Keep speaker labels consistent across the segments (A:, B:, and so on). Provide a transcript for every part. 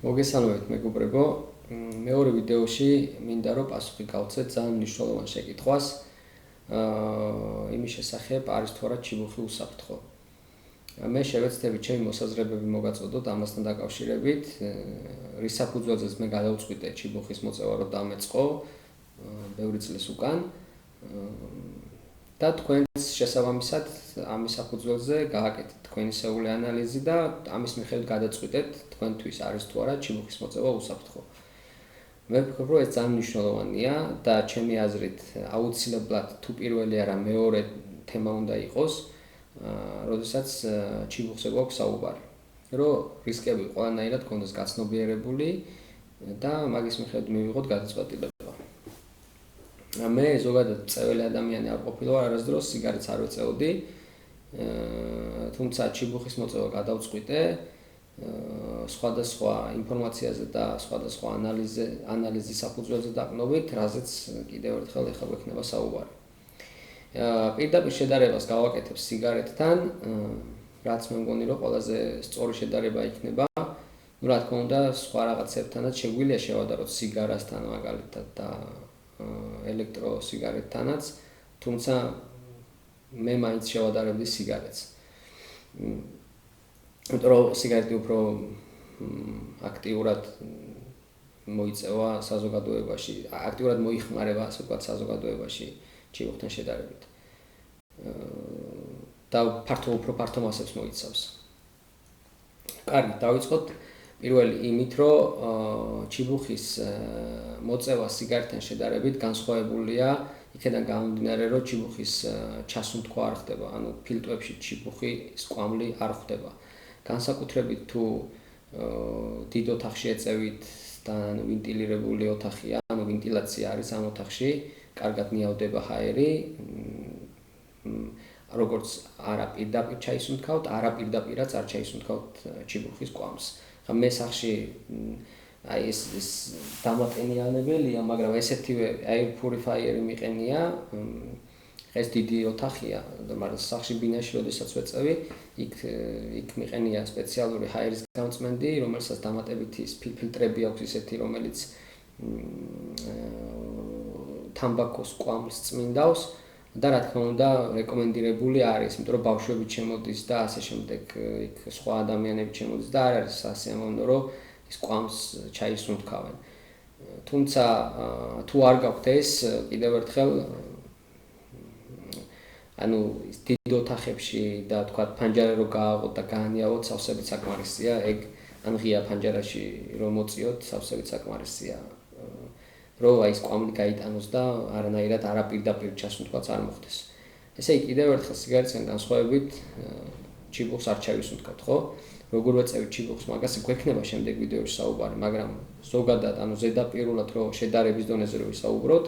A: მოგესალმებით მეგობრებო, მეორე ვიდეოში მინდა რომ პასუხი გავცეთ ძალიან მნიშვნელოვან შეკითხვას იმის შესახებ არის თუ არა ჩიბუხი უსაფრთხო. მე შევეცდები ჩემი მოსაზრებები მოგაწოდოთ ამასთან დაკავშირებით, რის საფუძველზეც მე გადავწყვიტე ჩიბუხის მოწევა რომ დამეწყო ბევრი წლის უკან და თქვენს შესაბამისად ამის საფუძველზე გააკეთეთ თქვენი სეული ანალიზი და ამის მიხედვით გადაწყვიტეთ თქვენთვის არის თუ არა ჩიბუხის მოწევა უსაფრთხო. მე ვფიქრობ, რომ ეს ძალიან მნიშვნელოვანია და ჩემი აზრით აუცილებლად თუ პირველი არა მეორე თემა უნდა იყოს, როდესაც ჩიბუხზე გვაქვს საუბარი. რომ რისკები ყველანაირად გქონდეს გაცნობიერებული და მაგის მიხედვით მივიღოთ გადაწყვეტილება. მე ზოგადად წეველი ადამიანი არ ყოფილა არასდროს სიგარეტს არ ვეწეოდი, თუმცა ჩიბუხის მოწევა გადავწყვიტე სხვადასხვა ინფორმაციაზე და სხვადასხვა ანალიზის საფუძველზე დაყრდნობით, რაზეც კიდევ ერთხელ ეხლა გვექნება საუბარი. პირდაპირ შედარებას გავაკეთებ სიგარეტთან, რაც მე მგონი რომ ყველაზე სწორი შედარება იქნება. რა თქმა უნდა, სხვა რაღაცებთანაც შეგვიძლია შევადაროთ სიგარასთან მაგალითად და ელექტროსიგარეტთანაც, თუმცა მე მაინც შევადარებდი სიგარეტს. იმიტომ რომ სიგარეტი უფრო აქტიურად მოიწევა საზოგადოებაში, აქტიურად მოიხმარება, ასე ვთქვათ, საზოგადოებაში ჩიბუხთან შედარებით. და უფრო ფართო მასებს მოიცავს. კარგი, დავიწყოთ პირველი იმით, რომ ჩიბუხის მოწევა სიგარეტთან შედარებით განსხვავებულია იქედან გამომდინარე, რომ ჩიბუხის ჩასუნთქვა არ ხდება, ანუ ფილტვებში ჩიბუხის კვამლი არ ხდება. განსაკუთრებით თუ დიდ ოთახში ეწევით და ვენტილირებული ოთახია, ანუ ვენტილაცია არის ამ ოთახში, კარგად ნიავდება ჰაერი, როგორც არა პირდაპირ ჩაისუნთქავთ, არა პირდაპირაც არ ჩაისუნთქავთ ჩიბუხის კვამს. მე სახში აი ეს დამატენიანებელია, მაგრამ ესეთივე air purifier მიყენია, ეს დიდი ოთახია, მაგრამ სახში ბინაში როდესაც ვეწევი, იქ მიყენია სპეციალური ჰაერის გამწმენდი, რომელსაც დამატებითი ფილტრები აქვს ისეთი, რომელიც თამბაქოს კვამს წმინდავს და რა თქმა უნდა რეკომენდირებული არის, იმიტომ რომ ბავშვები შემოდის და ასე შემდეგ, იქ სხვა ადამიანები შემოდის და არ არის სასიამოვნო, რომ ის კვამს ჩაისუნთქავენ. თუმცა თუ არ გაქვთ ეს, კიდევ ერთხელ ანუ დიდ ოთახებში და თქვა ფანჯარა რო გააღოთ და გაანიავოთ, სავსებით საკმარისია, ეგ ან ღია ფანჯარაში რომ მოწიოთ, სავსებით საკმარისია. რომ აი ეს კვამლი გაიტანოს და არანაირად არაპირდაპირ ჩასუნთქვაც არ მოხდეს. ესე იგი კიდევ ერთხელ სიგარეტისგან განსხვავებით ჩიბუხს არ ჩავისუნთქავთ, ხო? როგორ ვეწევით ჩიბუხს, მაგას გვექნება შემდეგ ვიდეოში საუბარი, მაგრამ ზოგადად, ანუ ზედაპირულად რომ შედარების დონეზე რო ვისაუბროთ,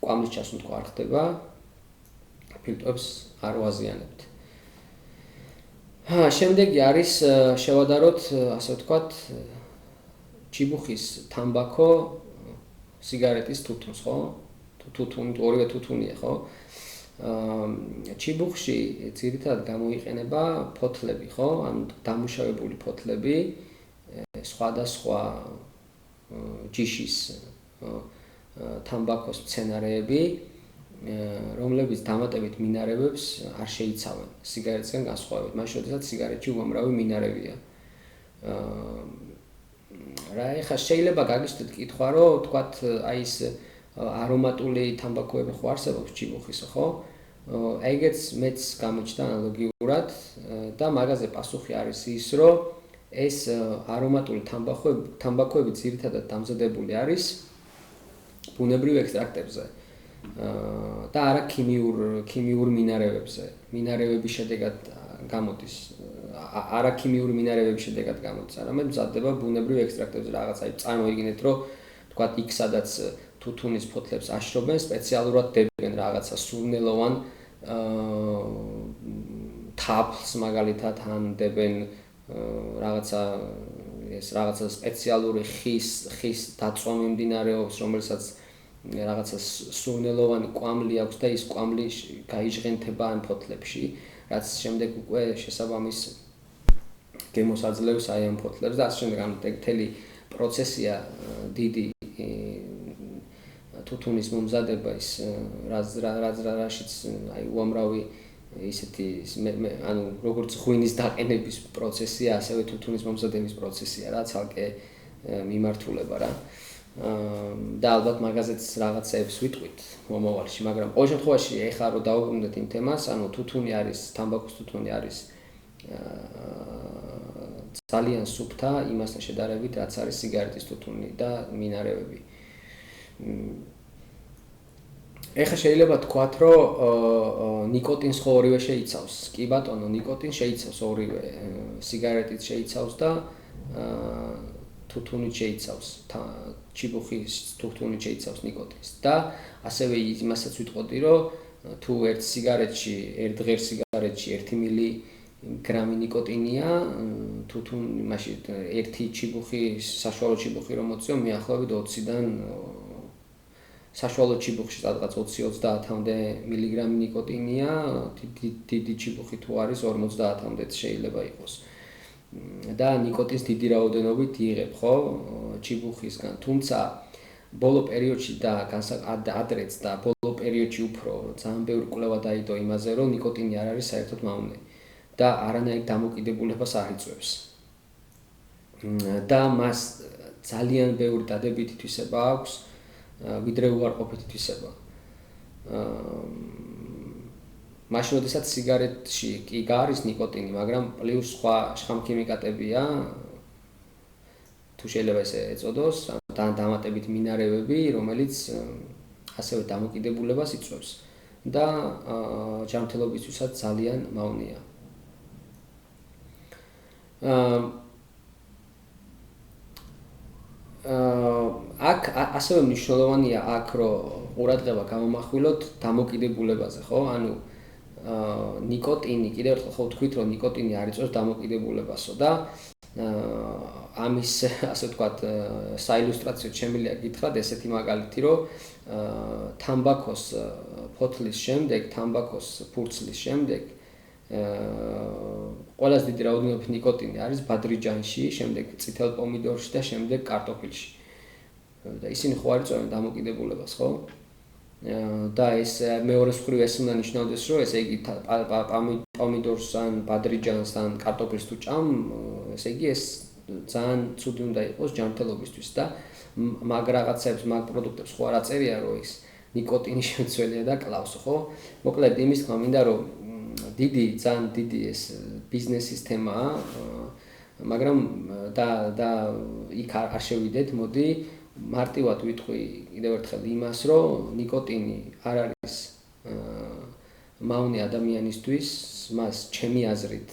A: კვამლის ჩასუნთქვა არ ხდება, ფილტვებს არ ვაზიანებთ. შემდეგი არის შევადაროთ, ასე ვთქვათ, ჩიბუხის თამბაქო სიგარეტის თუთუნს, ხო? თუთუნი, ორივე თუთუნია, ხო? ჩიბუხში ძირითადად გამოიყენება ფოთლები, ხო? ანუ დამუშავებული ფოთლები, სხვადასხვა ჯიშის თამბაქოს მცენარეები, რომლებიც დამატებით მინარევებს არ შეიცავენ სიგარეტისგან განსხვავებით. მაშინ როდესაც სიგარეტში უამრავი მინარევია. ეხლა შეიძლება გაგიჩნდეთ კითხვა, რომ თქვათ აი ეს არომატული თამბაქოები ხო არსებობს ჩიბუხის, ხო? ეგეც მეც გამოჩნდა ანალოგიურად და მაგაზე პასუხი არის ის, რომ ეს არომატული თამბაქოები ძირითადად დამზადებული არის ბუნებრივ ექსტრაქტებზე და არა ქიმიურ მინარევებზე. მინარევების შედეგად გამოდის, არა ქიმიური მინარევების შედეგად გამოდის, არამედ მზადდება ბუნებრივ ექსტრაქტებზე რაღაც, აი წარმოიდგინეთ, რომ თქვათ იქ სადაც თუთუნის ფოთლებს აშრობენ, სპეციალურად დებენ რაღაცა სურნელოვან თაფლს მაგალითად ან დებენ რაღაცა სპეციალური ხის დაწვა მიმდინარეობს, რომელსაც რაღაცა სურნელოვანი კვამლი აქვს და ის კვამლი გაიჟღენთება ან ფოთლებში, რაც შემდეგ უკვე შესაბამის გემოსაძლევს აი ამ ფოთლებს და ასე შემდეგ. ანუ მთელი პროცესია დიდი თუთუნის მომზადება ის რაშიც აი უამრავი ისეთი ანუ როგორც ღვინის დაყენების პროცესია, ასევე თუთუნის მომზადების პროცესია რა, ცალკე მიმართულება რა. და ალბათ მაგაზეც რაღაცებს ვიტყვით მომავალში, მაგრამ ყოველ შემთხვევაში ეხლა რომ დავუბრუნდეთ იმ თემას, ანუ თუთუნი არის, თამბაქოს თუთუნი არის ძალიან სუფთა იმასთან შედარებით, რაც არის სიგარეტის თუთუნი და მინარევები. ეხლა შეიძლება თქვათ, რომ ნიკოტინს ხო ორივე შეიცავს. კი ბატონო, ნიკოტინს შეიცავს ორივე. სიგარეტიც შეიცავს და თუთუნიც შეიცავს. ჩიბუხის თუთუნიც შეიცავს ნიკოტინს. და ასევე იმასაც ვიტყოდი, რომ თუ ერთ სიგარეტში, ერთ ღერ სიგარეტში 1 მილიგრამი ნიკოტინია, თუთუნი მაშინ ერთი ჩიბუხი, საშუალო ჩიბუხი რომ მოწიო, მიახლოებით 20-დან საშუალო ჩიბუხში სადღაც 20-30-მდე მილიგრამი ნიკოტინია, დიდი ჩიბუხი თუ არის 50-მდე შეიძლება იყოს. და ნიკოტინს დიდი რაოდენობით იღებ, ხო, ჩიბუხისგან. თუმცა ბოლო პერიოდში და ადრეც და ბოლო პერიოდში უფრო ძალიან ბევრი კვლევა დაიდო იმაზე, რომ ნიკოტინი არ არის საერთოდ მავნე და არანაირ დამოკიდებულებას არ იწვევს. და მას ძალიან ბევრი დადებითი თვისება აქვს, ვიდრე უარყოფითი თვისება. მაშინ როდესაც სიგარეტში კი გაარის ნიკოტინი, მაგრამ პლუს სხვა შხამქიმიკატებია, თუ შეიძლება ესე ეწოდოს, დამატებით მინარევები, რომელიც ასევე დამოკიდებულებას იწვევს და ჯანმრთელობისთვისაც ძალიან მავნეა. აქ ასევე მნიშვნელოვანია აქ რომ ყურადღება გამომახვილოთ დამოკიდებულებაზე, ხო? ანუ ნიკოტინი, კიდევ ერთხელ ხო ვთქვით, რომ ნიკოტინი არ იწვევს დამოკიდებულებასო და ამის ასე ვთქვათ საილუსტრაციო შემიძლია გითხრათ ესეთი მაგალითი, რომ თამბაქოს ფოთლის შემდეგ, თამბაქოს ფურცლის შემდეგ ყველაზე დიდი რაოდენობით ნიკოტინი არის ბადრიჯანში, შემდეგ წითელ პომიდორში და შემდეგ კარტოფილში. და ისინი ხო არ იწვევენ დამოკიდებულებას, ხო? და ეს მეორე მხრივ ეს უნდა ნიშნავდეს, რომ ესე იგი პომიდორს ან ბადრიჯანს ან კარტოფილს თუ ჭამ, ესე იგი ეს ძალიან ცუდი უნდა იყოს ჯანმრთელობისთვის და მაგ რაღაცებს, მაგ პროდუქტებს ხო არ აწერია, რომ ის ნიკოტინი შემცველია და კლავს, ხო? მოკლედ იმის თქმა მინდა, რომ ძალიან დიდი ეს ბიზნესის თემაა, მაგრამ და იქ არ შევიდეთ, მოდი მარტივად ვიტყვი კიდევ ერთხელ იმას, რომ ნიკოტინი არ არის მავნე ადამიანისთვის, მას ჩემი აზრით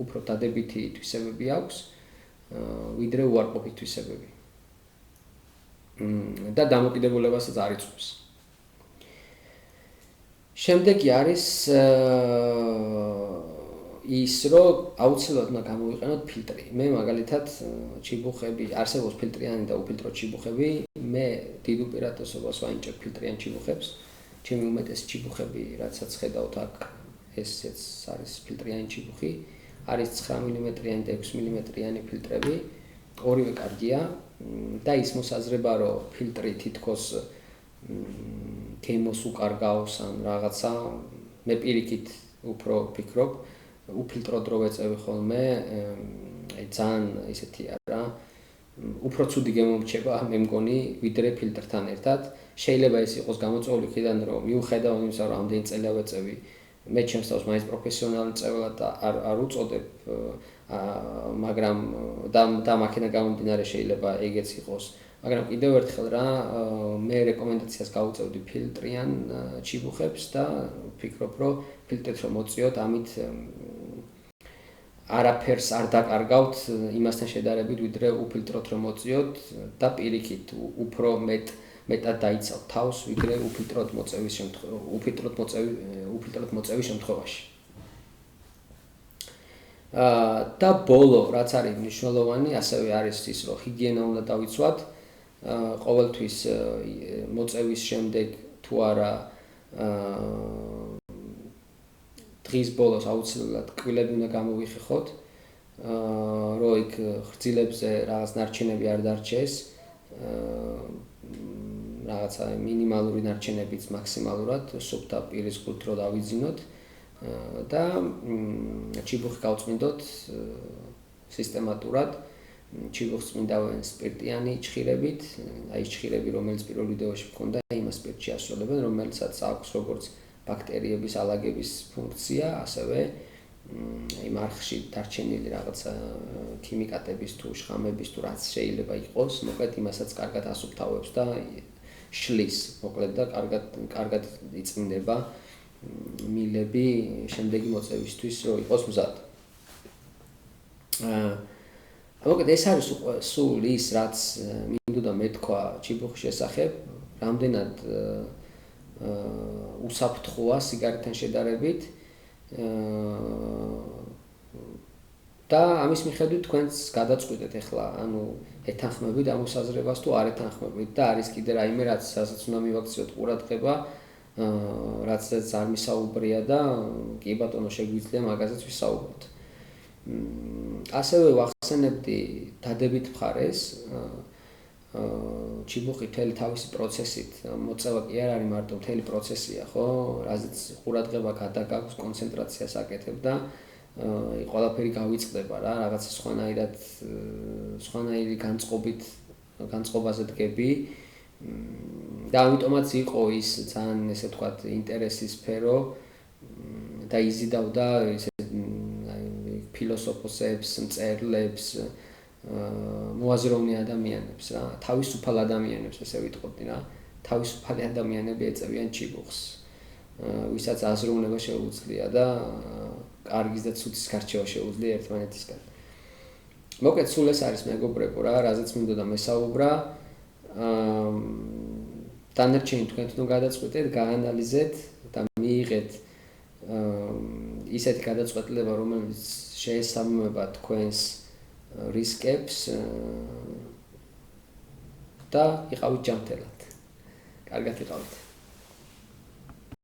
A: უფრო დადებითი თვისებები აქვს, ვიდრე უარყოფითი თვისებები. და დამოკიდებულებასაც არ იწვევს. შემდეგი არის ის, რომ აუცილებლად უნდა გამოვიყენოთ ფილტრი. მე მაგალითად ჩიბუხები, არსებობს ფილტრიანი და უფილტრო ჩიბუხები, მე დიდ უპირატესობას ვანიჭებ ფილტრიან ჩიბუხებს. ჩემი უმეტესი ჩიბუხები, რაცაც ხედავთ აქ, ესეც არის ფილტრიანი ჩიბუხი, არის 9 მმ-იანი და 6 მმ-იანი ფილტრები, ორივე კარგია და ის მოსაზრება, რომ ფილტრი თითქოს გემოს უკარგავს ან რაღაცა, მე პირიქით უფრო ვფიქრობ, უფილტროდ რო ვეწევი ხოლმე, ძალიან ისეთია რა, უფრო ცუდი გემო მრჩება, მე მგონი, ვიდრე ფილტრთან ერთად. შეიძლება ეს იყოს გამოწვეული იქიდან, რომ მიუხედავ იმისა, რომ ამდენი წელია ვეწევი, მე ჩემს თავს მაინც პროფესიონალი მწველად არ უწოდებ, მაგრამ და მაქედან გამომდინარე შეიძლება ეგეც იყოს. მაგრამ კიდევ ერთხელ რა, მე რეკომენდაციას გავუწევდი ფილტრიან ჩიბუხებს და ვფიქრობ, რომ ფილტრით რომ მოწიოთ, ამით არაფერს არ დაკარგავთ იმასთან შედარებით, ვიდრე უფილტროთ რომ მოწიოთ და პირიქით უფრო მეტად დაიცავთ თავს, ვიდრე უფილტროთ მოწევის შემთხვევაში. და ბოლო, რაც არის მნიშვნელოვანი, ასევე არის ის, რომ ჰიგიენა უნდა დავიცვათ. ყოველთვის მოწევის შემდეგ თუ არა დღის ბოლოს აუცილებლად კბილები უნდა გამოვიხეხოთ. რომ იქ ღრძილებზე რაღაც ნარჩენები არ დარჩეს, რაღაცა მინიმალური ნარჩენებიც მაქსიმალურად სუფთა პირის გულით რო დავიძინოთ და ჩიბუხი გავწმინდოთ სისტემატურად. ჩიბუხს წმინდავენ სპირტიანი ჭხირებით, აი ჭხირები, რომელიც პირველ ვიდეოში მქონდა, იმას სპირტში ასრულებენ, რომელსაც აქვს როგორც ბაქტერიების ალაგების ფუნქცია, ასევე იმ არხში დარჩენილი რაღაცა ქიმიკატების თუ შხამების თუ რაც შეიძლება იყოს, მოკლედ იმასაც კარგად ასუფთავებს და შლის, მოკლედ და კარგად იწმინდება მილები შემდეგი მოწევისთვის, რომ იყოს მზად. მოკლედ ეს არის სულ ის, რაც მინდოდა მეთქვა ჩიბუხის შესახებ, რამდენად უსაფრთხოა სიგარეტთან შედარებით. და ამის მიხედვით თქვენს გადაწყვეტეთ ახლა, ანუ ეთანხმებით ამ მოსაზრებას თუ არ ეთანხმებით და არის კიდე რაიმე რასაც უნდა მივაქციოთ ყურადღება, რაცაც არ მისაუბრია და კი ბატონო შეგვიძლია მაგაზეც ვისაუბროთ. ასევე ვახსენებდი დადებით მხარეს, ჩიბუხი მთელი თავისი პროცესით, მოწევა კი არ არის მარტო მთელი პროცესია, ხო? რაზეც ყურადღება გადაგაქვს, კონცენტრაციას აკეთებ და ყველაფერი გავიწყდება რა, რაღაც სხვანაირი განწყობაზე დგები და ამიტომაც იყო ის ძალიან ესე ვთქვათ ინტერესის სფერო და იზიდავდა ესე ფილოსოფოსებს, მწერლებს, მოაზროვნე ადამიანებს რა, თავისუფალ ადამიანებს ესე ვიტყოდი რა, თავისუფალი ადამიანები ეწევიან ჩიბუხს, ვისაც აზროვნება შეუძლია და კარგის და ცუდის გარჩევა შეუძლია ერთმანეთისგან. მოკლედ სულ ეს არის მეგობრებო რა, რაზეც მინდოდა მესაუბრა. დანარჩენი თქვენ თვითონ გადაწყვეტეთ, გაანალიზეთ და მიიღეთ ისეთი გადაწყვეტილება, რომელიც შეესაბამება თქვენს რისკებს და იყავით ჯანმრთელად. კარგად იყავით.